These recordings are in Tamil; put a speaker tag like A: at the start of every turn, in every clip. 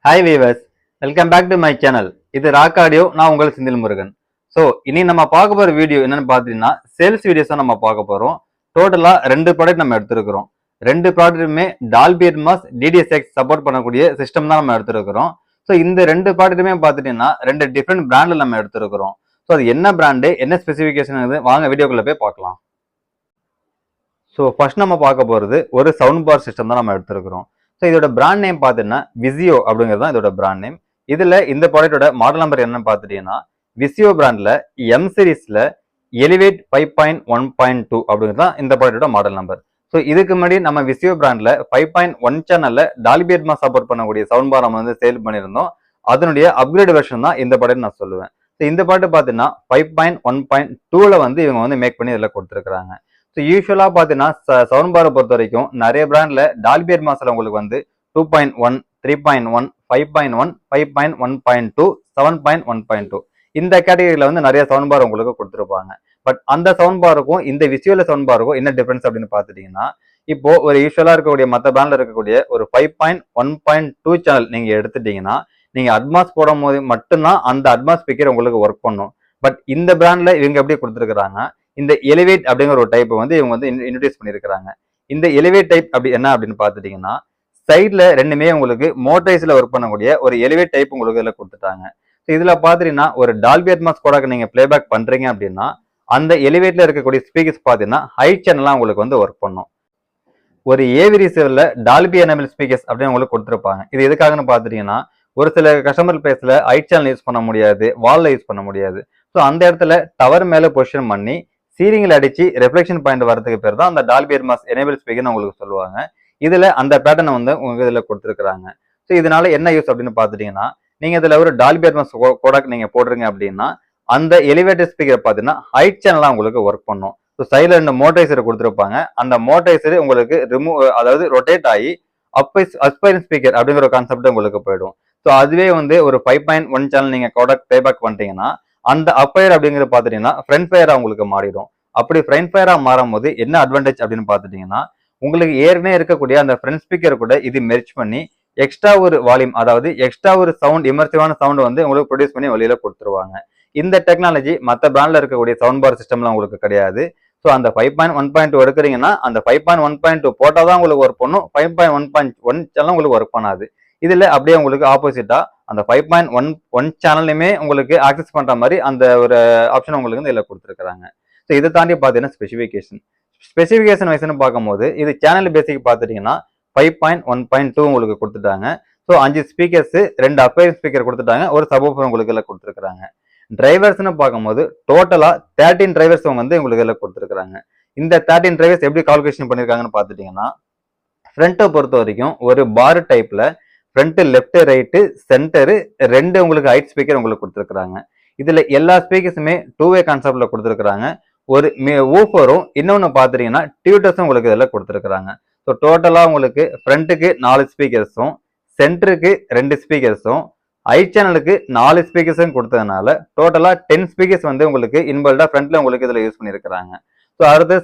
A: Hi viewers, welcome back to my channel. இது ராக் ஆடியோ. நான் உங்கள் செந்தில் முருகன். ஸோ இனி நம்ம பார்க்க போகிற வீடியோ என்னன்னு பார்த்தீங்கன்னா சேல்ஸ் வீடியோஸ் தான் நம்ம பார்க்க போகிறோம். டோட்டலாக 2 ப்ராடக்ட் நம்ம எடுத்துருக்கிறோம். 2 ப்ராடக்ட்டுமே டால்பி அட்மாஸ் DDSX சப்போர்ட் பண்ணக்கூடிய சிஸ்டம் தான் நம்ம எடுத்துருக்கிறோம். ஸோ இந்த 2 ப்ராடக்ட்டுமே பார்த்துட்டீங்கன்னா 2 டிஃப்ரெண்ட் பிராண்டில் நம்ம எடுத்துருக்கிறோம். ஸோ அது என்ன பிராண்டு, என்ன ஸ்பெசிஃபிகேஷன், வாங்க வீடியோக்குள்ளே போய் பார்க்கலாம். ஸோ ஃபர்ஸ்ட் நம்ம பார்க்க போகிறது ஒரு சவுண்ட் பார் சிஸ்டம் தான் நம்ம எடுத்துருக்கிறோம். ஸோ இதோட பிராண்ட் நேம் பார்த்தீங்கன்னா விசியோ அப்படிங்கிறது தான் இதோட பிராண்ட் நேம். இதில் இந்த ப்ராடக்டோட மாடல் நம்பர் என்னன்னு பார்த்துட்டீங்கன்னா விசியோ பிராண்டில் எம் சீரீஸில் எலிவேட் 5.1.2 அப்படிங்கிறது தான் இந்த ப்ராடக்டோட மாடல் நம்பர். ஸோ இதுக்கு முன்னாடி நம்ம விசியோ பிராண்டில் 5.1 சேனலில் டால்பி அட்மாஸ் சப்போர்ட் பண்ணக்கூடிய சவுண்ட் பார் நம்ம வந்து சேல் பண்ணியிருந்தோம். அதனுடைய அப்கிரேட் வெர்ஷன் தான் இந்த ப்ராடக்ட் நான் சொல்லுவேன். ஸோ இந்த ப்ராடக்ட் பார்த்தீங்கன்னா 5.1.2ல வந்து இவங்க வந்து மேக் பண்ணி இதில் கொடுத்துருக்காங்க. ஸோ யூஸ்வலாக பார்த்தீங்கன்னா சவுண்ட் பாரை பொறுத்த வரைக்கும் நிறைய பிராண்டில் டால்பி அட்மாஸில் உங்களுக்கு வந்து 2.1, 3.1, 5.1, 5.1.2, 7.1.2 இந்த கேட்டகரியில் வந்து நிறைய சவுண்ட் பார் உங்களுக்கு கொடுத்துருப்பாங்க. பட் அந்த சவுண்ட் பாருக்கும் இந்த விசுவல் சவுண்ட் பாருக்கும் என்ன டிஃபரன்ஸ் அப்படின்னு பார்த்துட்டீங்கன்னா, இப்போ ஒரு யூஸ்வலாக இருக்கக்கூடிய மற்ற பிராண்டில் இருக்கக்கூடிய ஒரு 5.1.2 சேனல் நீங்கள் எடுத்துட்டீங்கன்னா நீங்கள் அட்மாஸ் போடும் போது மட்டும்தான் அந்த அட்மாஸ் ஸ்பீக்கர் உங்களுக்கு ஒர்க் பண்ணும். பட் இந்த பிராண்டில் இவங்க எப்படி கொடுத்துருக்காங்க, இந்த எலிவேட் அப்படிங்கிற ஒரு டைப் வந்து இவங்க வந்து இன்ட்ரடியூஸ் பண்ணியிருக்கிறாங்க. இந்த எலிவேட் டைப் அப்படி என்ன அப்படின்னு பார்த்துட்டீங்கன்னா சைட்ல ரெண்டுமே உங்களுக்கு மோட்டரைஸ்ல ஒர்க் பண்ணக்கூடிய ஒரு எலிவேட் டைப் உங்களுக்கு இதில் கொடுத்துட்டாங்க. இதுல பாத்தீங்கன்னா ஒரு டால்பி அட்மாஸ் கோடாக்கு நீங்க பிளேபேக் பண்றீங்க அப்படின்னா அந்த எலிவேட்ல இருக்கக்கூடிய ஸ்பீக்கர்ஸ் பாத்தீங்கன்னா ஹை சேனலா உங்களுக்கு வந்து ஒர்க் பண்ணும். ஒரு ஏவி ரிசீவர்ல டால்பி எனபிள் ஸ்பீக்கர்ஸ் அப்படின்னு உங்களுக்கு கொடுத்துருப்பாங்க. இது எதுக்காகன்னு பாத்துட்டீங்கன்னா ஒரு சில கஸ்டமர் பிளேஸ்ல ஹை சேனல் யூஸ் பண்ண முடியாது, வால்ல யூஸ் பண்ண முடியாது. ஸோ அந்த இடத்துல டவர் மேல பொசிஷன் பண்ணி சீலிங்ல அடிச்சு ரெஃப்ளெக்ஷன் பாயிண்ட் வரதுக்கு பேர் தான் அந்த டால்பி அட்மாஸ் எனேபிள் ஸ்பீக்கர்னு உங்களுக்கு சொல்லுவாங்க. இதுல அந்த பேட்டர்னை வந்து உங்க இதுல கொடுத்துருக்காங்க. ஸோ இதனால என்ன யூஸ் அப்படின்னு பாத்துட்டீங்கன்னா நீங்க இதுல ஒரு டால்பி அட்மாஸ் கோடாக் நீங்க போடுறீங்க அப்படின்னா அந்த எலிவேட்டர் ஸ்பீக்கர் பாத்தீங்கன்னா ஹை சேனலா உங்களுக்கு ஒர்க் பண்ணும். ஸோ சைட்ல 2 மோட்டரைசர் கொடுத்துருப்பாங்க. அந்த மோட்டரைசர் உங்களுக்கு அதாவது ரொட்டேட் ஆகி அஸ்பைரன் ஸ்பீக்கர் அப்படிங்கிற ஒரு கான்செப்ட் உங்களுக்கு போயிடும். ஸோ அதுவே வந்து ஒரு 5.1 சேனல் நீங்க கோடாக் பேபேக் பண்ணிட்டீங்கன்னா அந்த அப்பயர் அப்படிங்கிறது பாத்துட்டீங்கன்னா ஃப்ரண்ட் ஃபயரா உங்களுக்கு மாறிடும். அப்படி ஃப்ரண்ட் ஃபயரா மாறும் போது என்ன அட்வான்டேஜ் அப்படின்னு பாத்துட்டீங்கன்னா உங்களுக்கு ஏற்கனவே இருக்கக்கூடிய அந்த ஃப்ரண்ட் ஸ்பீக்கர் கூட இது மெர்ஜ் பண்ணி எக்ஸ்ட்ரா ஒரு வால்யூம், அதாவது எக்ஸ்ட்ரா ஒரு சவுண்ட், இமர்சிவான சவுண்ட் வந்து உங்களுக்கு ப்ரொடியூஸ் பண்ணி வெளியில கொடுத்துருவாங்க. இந்த டெக்னாலஜி மற்ற பிராண்ட்ல இருக்கக்கூடிய சவுண்ட் பார் சிஸ்டம்லாம் உங்களுக்கு கிடையாது. ஸோ அந்த 5.1.2 எடுக்கிறீங்கன்னா அந்த 5.1.2 போட்டால் தான் உங்களுக்கு ஒர்க் பண்ணும். 5.1.1 சேனல் உங்களுக்கு ஒர்க் பண்ணாது. இதுல அப்படியே உங்களுக்கு ஆப்போசிட்டா அந்த 5.1 சேனல்லையுமே உங்களுக்கு ஆக்சஸ் பண்ற மாதிரி அந்த ஒரு ஆப்ஷன் உங்களுக்கு வந்து இதில் கொடுத்துருக்காங்க. ஸோ இதை தாண்டி பார்த்தீங்கன்னா ஸ்பெசிஃபிகேஷன் வைஸ்னு பார்க்கும்போது இது சேனல் பேசிக் பார்த்துட்டீங்கன்னா 5.1.2 உங்களுக்கு கொடுத்துட்டாங்க. ஸோ 5 ஸ்பீக்கர்ஸ், 2 அப்பையர் ஸ்பீக்கர் கொடுத்துட்டாங்க, ஒரு சப்வூஃபர் உங்களுக்கு இதில் கொடுத்துருக்காங்க. டிரைவர்ஸ்னு பார்க்கும்போது டோட்டலா 13 டிரைவர்ஸ் வந்து உங்களுக்கு இதில் கொடுத்துருக்காங்க. இந்த 13 டிரைவர்ஸ் எப்படி கால்குலேஷன் பண்ணியிருக்காங்கன்னு பார்த்துட்டீங்கன்னா ஃப்ரண்ட்டை பொறுத்த வரைக்கும் ஒரு பார் டைப்ல ஃப்ரண்ட், லெஃப்ட், ரைட்டு, சென்டரு 2 உங்களுக்கு ஹைட் ஸ்பீக்கர் உங்களுக்கு கொடுத்துருக்காங்க. இதுல எல்லா ஸ்பீக்கர்ஸுமே 2-வே கான்செப்ட்ல கொடுத்துருக்காங்க. ஒரு ஊஃபரும் இன்னொன்று பார்த்துட்டீங்கன்னா டியூட்டர்ஸும் உங்களுக்கு இதில் கொடுத்துருக்காங்க. ஸோ டோட்டலாக உங்களுக்கு ஃப்ரண்ட்டுக்கு 4 ஸ்பீக்கர்ஸும், சென்டருக்கு 2 ஸ்பீக்கர்ஸும், ஐ சேனலுக்கு 4 ஸ்பீக்கர்ஸும் கொடுத்ததுனால டோட்டலாக 10 ஸ்பீக்கர்ஸ் வந்து உங்களுக்கு இன்பில்டா ஃப்ரண்ட்ல உங்களுக்கு இதில் யூஸ் பண்ணியிருக்கிறாங்க. ஸோ அடுத்து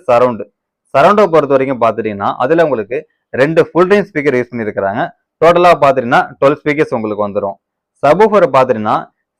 A: சரௌண்டை பொறுத்த வரைக்கும் பார்த்துட்டீங்கன்னா அதில் உங்களுக்கு 2 ஃபுல் ரேஞ்ச் ஸ்பீக்கர் யூஸ் பண்ணியிருக்கிறாங்க. டோட்டலாக பார்த்துட்டீங்கன்னா 12 ஸ்பீக்கர்ஸ் உங்களுக்கு வந்துடும். சப்வூஃபர் பார்த்துட்டீங்கன்னா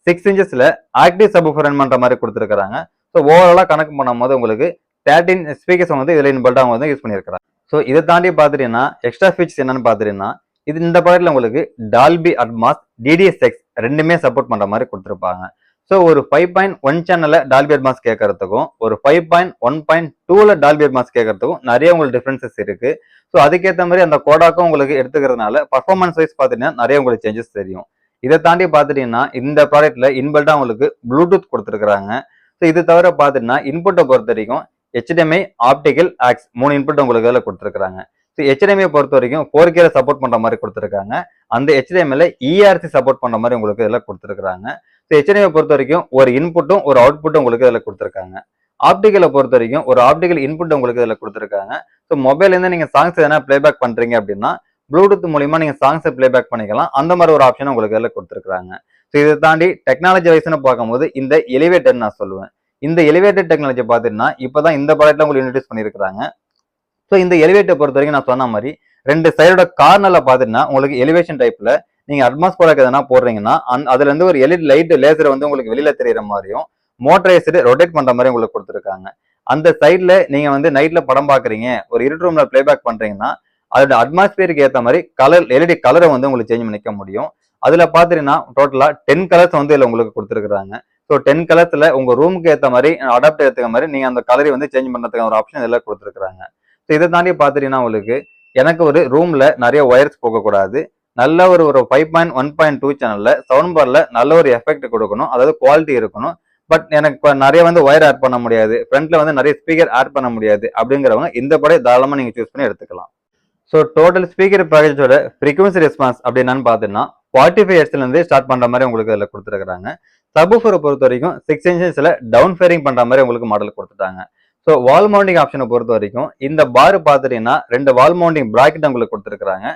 A: 6 இன்ச்சஸ்ல ஆக்டிவ் சப்வூஃபர் ரன் பண்ற மாதிரி கொடுத்துருக்காங்க. ஸோ ஓவராலாக கணக்கு பண்ணும்போது உங்களுக்கு 13 ஸ்பீக்கர்ஸ் வந்து இதில் இன்பில்டா அவங்க வந்து யூஸ் பண்ணியிருக்கிறாங்க. ஸோ இதை தாண்டி பார்த்துட்டீங்கன்னா எக்ஸ்ட்ரா ஃபீச்சர்ஸ் என்னன்னு பார்த்துட்டீங்கன்னா இது இந்த ப்ராடக்ட்ல உங்களுக்கு டால்பி அட்மாஸ் DDSX ரெண்டுமே சப்போர்ட் பண்ற மாதிரி கொடுத்துருப்பாங்க. ஸோ ஒரு 5.1 சேனல்ல டால்பி அட்மாஸ் கேட்கறதுக்கும் ஒரு 5.1.2ல டால்பி அட்மாஸ் கேட்கறதுக்கும் நிறைய உங்களுக்கு டிஃபரன்சஸ் இருக்கு. ஸோ அதுக்கேற்ற மாதிரி அந்த கோடாக்கும் உங்களுக்கு எடுத்துக்கிறதுனால பர்ஃபார்மன்ஸ் வைஸ் பார்த்தீங்கன்னா நிறைய உங்களுக்கு சேஞ்சஸ் தெரியும். இதை தாண்டி பார்த்துட்டீங்கன்னா இந்த ப்ராடக்ட்ல இன்பில்டா உங்களுக்கு ப்ளூடூத் கொடுத்துருக்காங்க. ஸோ இது தவிர பார்த்துட்டீங்கன்னா இன்புட்டை பொறுத்த வரைக்கும் HDMI, ஆப்டிகல், ஆக்ஸ் 3 இன்புட் உங்களுக்கு இதில் கொடுத்துருக்காங்க. ஸோ HDMI பொறுத்த வரைக்கும் 4K சப்போர்ட் பண்ற மாதிரி கொடுத்துருக்காங்க. அந்த HDMIல ERC சப்போர்ட் பண்ற மாதிரி உங்களுக்கு இதில் கொடுத்துருக்காங்க. ஸோ HDMI பொறுத்த வரைக்கும் ஒரு இன்புட்டும் ஒரு அவுட்புட்டும் உங்களுக்கு இதில் கொடுத்துருக்காங்க. ஆப்டிகலை பொறுத்த வரைக்கும் ஒரு ஆப்டிகல் இன்புட் உங்களுக்கு இதில் கொடுத்துருக்காங்க. ஸோ மொபைல்லேருந்து நீங்க சாங்ஸ் எதனா பிளேபேக் பண்றீங்க அப்படின்னா ப்ளூடூத் மூலியமா நீங்க சாங்ஸை பிளேபேக் பண்ணிக்கலாம். அந்த மாதிரி ஒரு ஆப்ஷன் உங்களுக்கு இதில் கொடுத்துருக்காங்க. ஸோ இதை தாண்டி டெக்னாலஜி வைஸ்னு பார்க்கும்போது இந்த எலிவேட்டர் நான் சொல்லுவேன். இந்த எலிவேட்டர் டெக்னாலஜி பார்த்தீங்கன்னா இப்போதான் இந்த ப்ராடக்ட்ல உங்களுக்கு இன்ட்ரடியூஸ் பண்ணியிருக்காங்க. ஸோ இந்த எலிவேட்டர் பொறுத்த வரைக்கும் நான் சொன்ன மாதிரி 2 சைடோட கார்னர்ல பார்த்தீங்கன்னா உங்களுக்கு எலிவேஷன் டைப்ல நீங்க அட்மாஸ்பியர் எதனா போடுறீங்கன்னா அதுல இருந்து ஒரு எல்இடி லைட் லேசர் வந்து உங்களுக்கு வெளியில தெரியற மாதிரியும் மோட்டரைஸ்டு ரொட்டேட் பண்ற மாதிரி உங்களுக்கு கொடுத்துருக்காங்க. அந்த சைட்ல நீங்க வந்து நைட்ல படம் பாக்குறீங்க, ஒரு இருட்டு ரூம்ல பிளேபேக் பண்றீங்கன்னா அதோட அட்மாஸ்பியருக்கு ஏற்ற மாதிரி எல்இடி கலரை வந்து உங்களுக்கு சேஞ்ச் பண்ணிக்க முடியும். அதுல பாத்தீங்கன்னா டோட்டலா 10 கலர்ஸ் வந்து இதுல உங்களுக்கு கொடுத்துருக்காங்க. ஸோ 10 கலர்ஸ்ல உங்க ரூமுக்கு ஏற்ற மாதிரி அடாப்ட் ஏற்ற மாதிரி நீங்க அந்த கலரை வந்து சேஞ்ச் பண்றதுக்கான ஒரு ஆப்ஷன் இதெல்லாம் கொடுத்துருக்காங்க. ஸோ இதை தாண்டி பாத்தீங்கன்னா உங்களுக்கு எனக்கு ஒரு ரூம்ல நிறைய ஒயர்ஸ் போகக்கூடாது, நல்ல ஒரு 5.1.2 சேனல்ல சவுண்ட் பார்ல நல்ல ஒரு எஃபெக்ட் கொடுக்கணும், அதாவது குவாலிட்டி இருக்கணும். பட் எனக்கு இப்போ நிறைய வந்து ஒயர் ஆட் பண்ண முடியாது, ஃப்ரண்ட்ல வந்து நிறைய ஸ்பீக்கர் ஆட் பண்ண முடியாது அப்படிங்கிறவங்க இந்த படம் தாராளமா நீங்க சூஸ் பண்ணி எடுத்துக்கலாம். ஸோ டோட்டல் ஸ்பீக்கர் பேக்கேஜோட ஃப்ரீக்வன்சி ரெஸ்பான்ஸ் அப்படி என்னன்னு பார்த்தீங்கன்னா 45 ஹெர்ட்ஸ்ல இருந்து ஸ்டார்ட் பண்ற மாதிரி உங்களுக்கு அதில் கொடுத்துருக்காங்க. சப்வூஃபரை பொறுத்த வரைக்கும் 6 இன்ச்சஸ்ல டவுன் ஃபேரிங் பண்ற மாதிரி உங்களுக்கு மாடல் கொடுத்துட்டாங்க. ஸோ வால் மவுண்டிங் ஆப்ஷனை பொறுத்த வரைக்கும் இந்த பார் பார்த்துட்டீங்கன்னா 2 வால் மவுண்டிங் பிராக்கெட் உங்களுக்கு கொடுத்துருக்காங்க.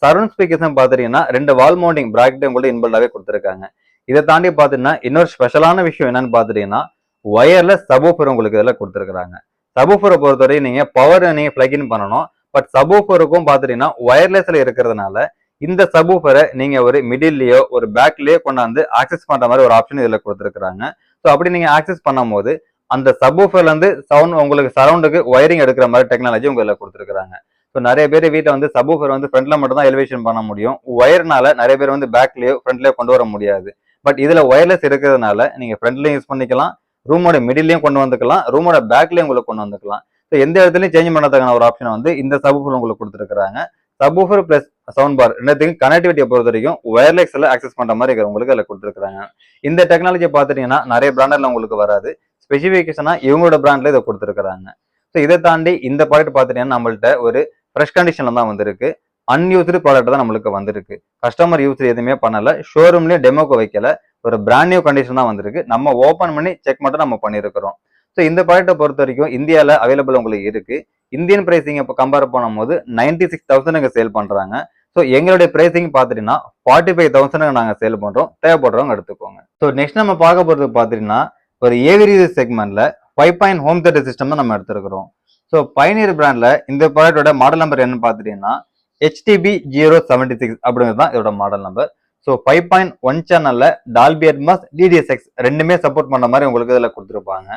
A: சரௌண்ட் ஸ்பீக்கர்ஸ் பார்த்துட்டீங்கன்னா 2 வால் மவுண்டிங் பிராக்கெட் உங்களுக்கு இன்பில்டாவே கொடுத்துருக்காங்க. இதை தாண்டி பார்த்தீங்கன்னா இன்னொரு ஸ்பெஷலான விஷயம் என்னன்னு பார்த்துட்டீங்கன்னா ஒயர்லெஸ் சப்வூஃபர் உங்களுக்கு இதில் கொடுத்துருக்காங்க. சப்வூஃபரை பொறுத்தவரை நீங்க பவர் நீங்க பிளக்இன் பண்ணணும். பட் சப்வூஃபருக்கும் பாத்துட்டீங்கன்னா ஒயர்லெஸ்ல இருக்கிறதுனால இந்த சப்வூஃபரை நீங்க ஒரு மிடில்லயோ ஒரு பேக்லயோ கொண்டாந்து ஆக்சஸ் பண்ற மாதிரி ஒரு ஆப்ஷன் இதுல கொடுத்துருக்காங்க. ஸோ அப்படி நீங்க ஆக்சஸ் பண்ணும் போது அந்த சப்வூஃபர்ல இருந்து சவுண்ட் உங்களுக்கு சரௌண்டுக்கு ஒயரிங் எடுக்கிற மாதிரி டெக்னாலஜி உங்களை கொடுத்துருக்காங்க. ஸோ நிறைய பேர் வீட்டை வந்து சப்வூஃபர் வந்து ஃப்ரண்ட்ல மட்டும் தான் எலிவேஷன் பண்ண முடியும், ஒயர்னால நிறைய பேர் வந்து பேக்லயோ ஃப்ரண்ட்லயோ கொண்டு வர முடியாது. பட் இதுல ஒயர்லெஸ் இருக்கிறதுனால நீங்க ஃப்ரண்ட்லயும் யூஸ் பண்ணிக்கலாம், ரூமோட மிடிலையும் கொண்டு வந்துக்கலாம், ரூமோட பேக்லயும் உங்களுக்கு கொண்டு வந்துக்கலாம். ஸோ எந்த இடத்துலையும் சேஞ்ச் பண்ணதுக்கான ஒரு ஆப்ஷன் வந்து இந்த சப்வூஃபர் உங்களுக்கு கொடுத்துருக்காங்க. சப்வூஃபர் பிளஸ் சவுண்ட் பார் ரெண்டுத்துக்கும் கனெக்டிவிட்டியை பொறுத்த வரைக்கும் ஒயர்லெஸ்ல ஆக்சஸ் பண்ற மாதிரி உங்களுக்கு அதில் கொடுத்துருக்காங்க. இந்த டெக்னாலஜியை பார்த்துட்டீங்கன்னா நிறைய பிராண்டர்ல உங்களுக்கு வராது, ஸ்பெசிஃபிகேஷனா இவங்களோட பிராண்ட்ல இதை கொடுத்துருக்காங்க. ஸோ இதை தாண்டி இந்த ப்ராடக்ட் பார்த்துட்டீங்கன்னா நம்மள்ட்ட ஒரு ஃப்ரெஷ் கண்டிஷன்ல தான் வந்திருக்கு, அன்யூஸ்டு ப்ராடக்ட் தான் நம்மளுக்கு வந்திருக்கு. கஸ்டமர் யூஸ் எதுவுமே பண்ணல, ஷோரூம்லயும் டெமோக்கு வைக்கல, ஒரு பிராண்ட் நியூ கண்டிஷன் தான் வந்திருக்கு. நம்ம ஓப்பன் பண்ணி செக் மட்டும் நம்ம பண்ணியிருக்கிறோம். ஸோ இந்த ப்ராடக்ட்டை பொறுத்த வரைக்கும் இந்தியாவில் அவைலபிள் உங்களுக்கு இருக்கு. இந்தியன் பிரைசிங் இப்போ கம்பேர் பண்ணும்போது 96,000 சேல் பண்றாங்க. ஸோ எங்களுடைய பிரைசிங் பார்த்துட்டீங்கன்னா 45,000 நாங்கள் சேல் பண்றோம், தேவைப்படுறவங்க எடுத்துக்கோங்க. ஸோ நெக்ஸ்ட் நம்ம பார்க்க போறது பார்த்துட்டீங்கன்னா ஒரு ஏவி செக்மெண்ட்ல 5 ஹோம் தேட்டர் சிஸ்டம் தான் நம்ம எடுத்திருக்கிறோம். ஸோ பைனியர் பிராண்ட்ல இந்த ப்ராடக்டோட மாடல் நம்பர் என்னன்னு பார்த்துட்டீங்கன்னா HTB076 அப்படிங்கிறது தான் இதோட மாடல் நம்பர். ஸோ 5.1 சேனல்ல டால்பி அட்மாஸ் DDSX ரெண்டுமே சப்போர்ட் பண்ண மாதிரி உங்களுக்கு இதில் கொடுத்துருப்பாங்க.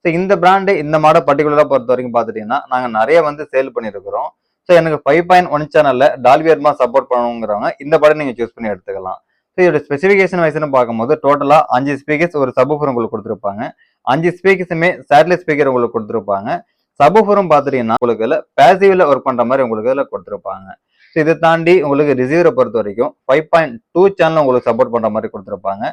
A: ஸோ இந்த பிராண்டு இந்த மாடல் பர்டிகுலராக பொறுத்த வரைக்கும் பார்த்துட்டீங்கன்னா நாங்கள் நிறைய வந்து சேல் பண்ணியிருக்கிறோம். ஸோ எனக்கு 5.1 சேனல்ல டால்பி அட்மாஸ் சப்போர்ட் பண்ணணுங்கிறவங்க இந்த படம் நீங்கள் சூஸ் பண்ணி எடுத்துக்கலாம். ஸோ இதோட ஸ்பெசிஃபிகேஷன் வைஸ்னு பார்க்கும்போது டோட்டலாக 5 ஸ்பீக்கர்ஸ் ஒரு சப்வூஃபர் உங்களுக்கு கொடுத்துருப்பாங்க. 5 ஸ்பீக்கர்ஸுமே சேட்டலைட் ஸ்பீக்கர் உங்களுக்கு கொடுத்துருப்பாங்க. சப்வூஃபரும் பார்த்துட்டீங்கன்னா உங்களுக்கு இதில் பேசிவ்ல ஒர்க் பண்ணுற மாதிரி உங்களுக்கு இதில் கொடுத்துருப்பாங்க. ஸோ இதை தாண்டி உங்களுக்கு ரிசீவரை பொறுத்த வரைக்கும் 5.2 சேனல் உங்களுக்கு சப்போர்ட் பண்ணுற மாதிரி கொடுத்துருப்பாங்க.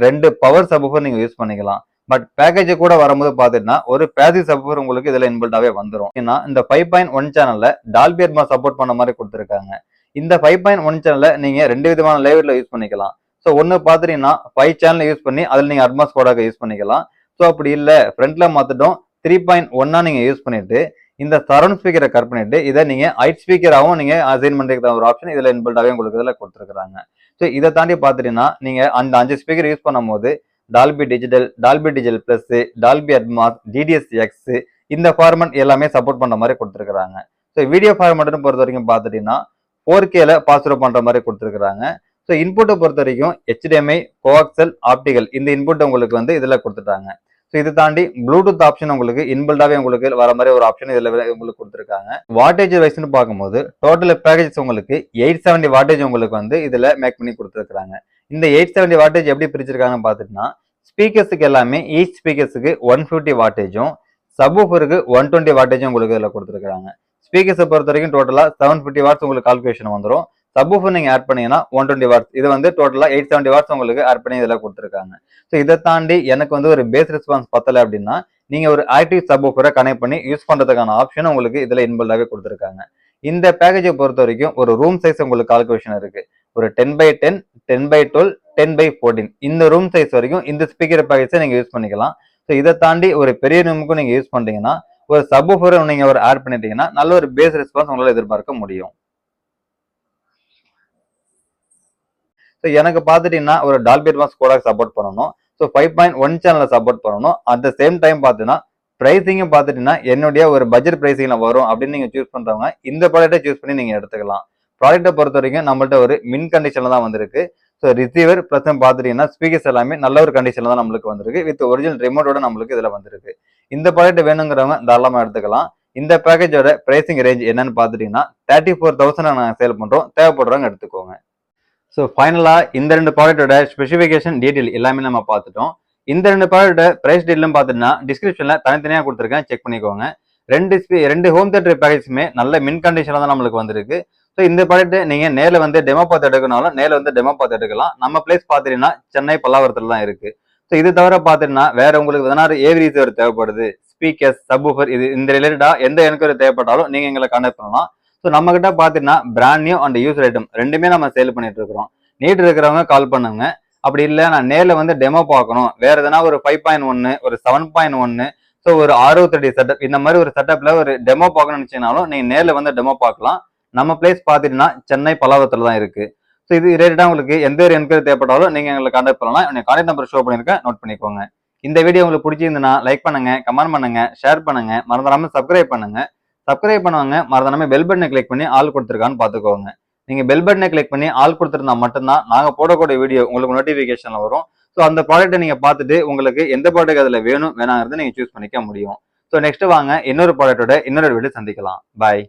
A: 2 பவர் சப்வூஃபர் நீங்கள் யூஸ் பண்ணிக்கலாம். பட் பேக்கேஜ் கூட வரும்போது பாத்தீங்கன்னா ஒரு பேசிவ் சப்வூஃபர் உங்களுக்கு இதுல இன்பில்டாவே வந்துடும். ஏன்னா இந்த 5.1 சேனல்ல டால்பி அட்மாஸ் சப்போர்ட் பண்ண மாதிரி கொடுத்துருக்காங்க. இந்த 5.1 சேனல்ல நீங்க 2 விதமான லேயர்ல யூஸ் பண்ணிக்கலாம். ஸோ ஒன்னு பாத்தீங்கன்னா 5 சேனல் யூஸ் பண்ணி அதுல நீங்க அட்மாஸ் கோடாக யூஸ் பண்ணிக்கலாம். ஸோ அப்படி இல்ல ஃப்ரண்ட்ல மாத்திட்டோம் 3.1 நீங்க யூஸ் பண்ணிட்டு இந்த சரௌண்ட் ஸ்பீக்கரை கட் பண்ணிட்டு இதை நீங்க ஹைட் ஸ்பீக்கராகவும் நீங்க அசைன் பண்றதுக்கு ஒரு ஆப்ஷன் இதுல இன்பில்டாவே உங்களுக்கு இதுல கொடுத்துருக்காங்க. ஸோ இதை தாண்டி பாத்தீங்கன்னா நீங்க அந்த 5 ஸ்பீக்கர் யூஸ் பண்ணும் போது Dolby digital plus, Dolby Atmos, DDSX இந்த ஃபார்மட் எல்லாமே சப்போர்ட் பண்ற மாதிரி கொடுத்துருக்காங்க. ஸோ வீடியோ ஃபார்மட்னு பொறுத்த வரைக்கும் பார்த்துட்டீங்கன்னா 4Kல பாஸ் த்ரூ பண்ற மாதிரி கொடுத்துருக்காங்க. ஸோ இன்புட்டை பொறுத்த வரைக்கும் HDMI, கோஆக்சல், ஆப்டிகல் இந்த இன்புட் உங்களுக்கு வந்து இதுல கொடுத்துட்டாங்க. ஸோ இது தாண்டி ப்ளூடூத் ஆப்ஷன் உங்களுக்கு இன்பில்டாவே உங்களுக்கு வர மாதிரி ஒரு ஆப்ஷன் இதுல உங்களுக்கு கொடுத்துருக்காங்க. வாட்டேஜ் வைஸ்னு பார்க்கும்போது டோட்டல் பேக்கேஜ் உங்களுக்கு 870 வாட்டேஜ் உங்களுக்கு வந்து இதுல மேக் பண்ணி கொடுத்துருக்காங்க. இந்த 870 வாட்டேஜ் எப்படி பிரிச்சிருக்காங்கன்னு பார்த்துட்டுனா ஸ்பீக்கர்ஸுக்கு எல்லாமே ஈச் ஸ்பீக்கர்ஸுக்கு 150 வாட்டேஜும் சப்வூஃபருக்கு 120 வாட்டேஜும் உங்களுக்கு இதில் கொடுத்துருக்காங்க. ஸ்பீக்கர்ஸை பொறுத்த வரைக்கும் டோட்டலாக 750 வாட்ஸ் உங்களுக்கு கால்குலேஷன் வந்துடும். சப்வூஃபர் நீங்கள் ஆட் பண்ணீங்கன்னா 120 வாட்ஸ், இது வந்து டோட்டலாக 870 வாட்ஸ் உங்களுக்கு ஆட் பண்ணி இதில் கொடுத்துருக்காங்க. ஸோ இதை தாண்டி எனக்கு வந்து ஒரு பேஸ் ரெஸ்பான்ஸ் பத்தலை அப்படின்னா நீங்கள் ஒரு ஆக்டிவ் சப்வூஃபரை கனெக்ட் பண்ணி யூஸ் பண்ணுறதுக்கான ஆப்ஷன் உங்களுக்கு இதில் இன்பில்டாகவே கொடுத்துருக்காங்க. இந்த பேக்கேஜை பொறுத்த வரைக்கும் ஒரு ரூம் சைஸ் உங்களுக்கு கால்குலேஷன் இருக்கு. ஒரு 10x10, 10x12, 10x14 இந்த ரூம் சைஸ் வரைக்கும் இந்த ஸ்பீக்கர் பேக்கேஜை நீங்க யூஸ் பண்ணிக்கலாம். ஸோ இதை தாண்டி ஒரு பெரிய ரூமுக்கும் நீங்க யூஸ் பண்றீங்கன்னா ஒரு சப்வூஃபரை நீங்க ஒரு ஆட் பண்ணிட்டீங்கன்னா நல்ல ஒரு பேஸ் ரெஸ்பான்ஸ் உங்களால எதிர்பார்க்க முடியும். ஸோ எனக்கு பார்த்துட்டீங்கன்னா ஒரு டால்பி அட்மாஸ் கூட சப்போர்ட் பண்ணணும். ஸோ 5.1 சேனலை சப்போர்ட் பண்ணணும். அட் த சேம் டைம் பார்த்தீங்கன்னா பிரைசிங்கும் பார்த்துட்டீங்கன்னா என்னுடைய ஒரு பட்ஜெட் பிரைசிங்ல வரும் அப்படின்னு நீங்க சூஸ் பண்றவங்க இந்த ப்ராடக்ட்டை சூஸ் பண்ணி நீங்க எடுத்துக்கலாம். ப்ராடக்ட்டை பொறுத்த வரைக்கும் நம்மள்ட்ட ஒரு மின் கண்டிஷன்ல தான் வந்திருக்கு. ஸோ ரிசீவர் ப்ளஸ் பார்த்துட்டீங்கன்னா ஸ்பீக்கர்ஸ் எல்லாமே நல்ல ஒரு கண்டிஷன்ல தான் நம்மளுக்கு வந்திருக்கு. வித் ஒரிஜினல் ரிமோட்டோட நம்மளுக்கு இதுல வந்திருக்கு. இந்த ப்ராடக்ட் வேணுங்கிறவங்க தாராளமா எடுத்துக்கலாம். இந்த பேக்கேஜோட பிரைசிங் ரேஞ்ச் என்னன்னு பார்த்துட்டீங்கன்னா 34,000 நாங்கள் சேல் பண்றோம். தேவைப்படுறவங்க எடுத்துக்கோங்க. ஸோ ஃபைனலா இந்த ரெண்டு ப்ராடக்ட்டோட ஸ்பெசிஃபிகேஷன் டீடைல் எல்லாமே நம்ம பார்த்துட்டோம். இந்த ரெண்டு ப்ராடக்ட்டோட பிரைஸ் டீடைலும் பார்த்துட்டீங்கன்னா டிஸ்கிரிப்ஷன்ல தனித்தனியா கொடுத்துருக்கேன், செக் பண்ணிக்கோங்க. ரெண்டு ஹோம் தியேட்டர் பேக்கேஜுமே நல்ல மின் கண்டிஷன்ல தான் நம்மளுக்கு வந்திருக்கு. ஸோ இந்த ப்ராடக்ட் நீங்க நேரில் வந்து டெமோ பார்த்து எடுக்கனாலும் நேரில் வந்து டெமோ பார்த்து எடுக்கலாம். நம்ம பிளேஸ் பார்த்தீங்கன்னா சென்னை பல்லாவரத்தில் தான் இருக்கு. ஸோ இது தவிர பார்த்தீங்கன்னா வேற உங்களுக்கு 16 ஏவி ரிசீவர் தேவைப்படுது, ஸ்பீக்கர்ஸ், சப்வூஃபர், இது இந்த ரிலேட்டடா எந்த என்கொயரி தேவைப்பட்டாலும் நீங்க எங்களை கான்டாக்ட் பண்ணலாம். ஸோ நம்ம கிட்ட பார்த்தீங்கன்னா brand new and use item ரெண்டுமே நம்ம சேல் பண்ணிட்டு இருக்கிறோம். நீட் இருக்கிறவங்க கால் பண்ணுங்க. அப்படி இல்லை நான் நேரில் வந்து டெமோ பார்க்கணும், வேற எதனா ஒரு 5.1 ஒரு 7.1 ஸோ ஒரு 630 செட்டப் இந்த மாதிரி ஒரு செட்டப்ல ஒரு டெமோ பார்க்கணும்னு நினைச்சீங்கனாலும் நீங்க நேரில் வந்து டெமோ பார்க்கலாம். நம்ம பிளேஸ் பார்த்தீங்கன்னா சென்னை பல்லாவரத்தில் தான் இருக்கு. ஸோ இது ரிலேட்டடா உங்களுக்கு எந்த ஒரு என்கொயரி தேவைப்பட்டாலும் நீங்க எங்களை கான்டாக்ட் பண்ணலாம். என்னோட கான்டாக்ட் நம்பர் ஷோ பண்ணியிருக்கேன், நோட் பண்ணிக்கோங்க. இந்த வீடியோ உங்களுக்கு பிடிச்சிருந்ததுன்னா லைக் பண்ணுங்க, கமெண்ட் பண்ணுங்க, ஷேர் பண்ணுங்க, மறந்துடாம சப்ஸ்கிரைப் பண்ணுங்க. சப்ஸ்கிரைப் பண்ணுவாங்க மறந்துடாம பெல் பட்டனை கிளிக் பண்ணி ஆல் கொடுத்துருக்கான்னு பார்த்துக்கோங்க. நீங்க பெல் பட்டனை கிளிக் பண்ணி ஆல் கொடுத்துருந்தா மட்டும்தான் நாங்க போடக்கூடிய வீடியோ உங்களுக்கு நோட்டிபிகேஷன்ல வரும். ஸோ அந்த ப்ராடக்ட்டை நீங்க பார்த்துட்டு உங்களுக்கு எந்த ப்ராடக்ட் அதுல வேணும் வேணாங்கிறத நீங்க சூஸ் பண்ணிக்க முடியும். ஸோ நெக்ஸ்ட் வாங்க இன்னொரு ப்ராடக்ட்டோட இன்னொரு வீடியோ சந்திக்கலாம். பாய்.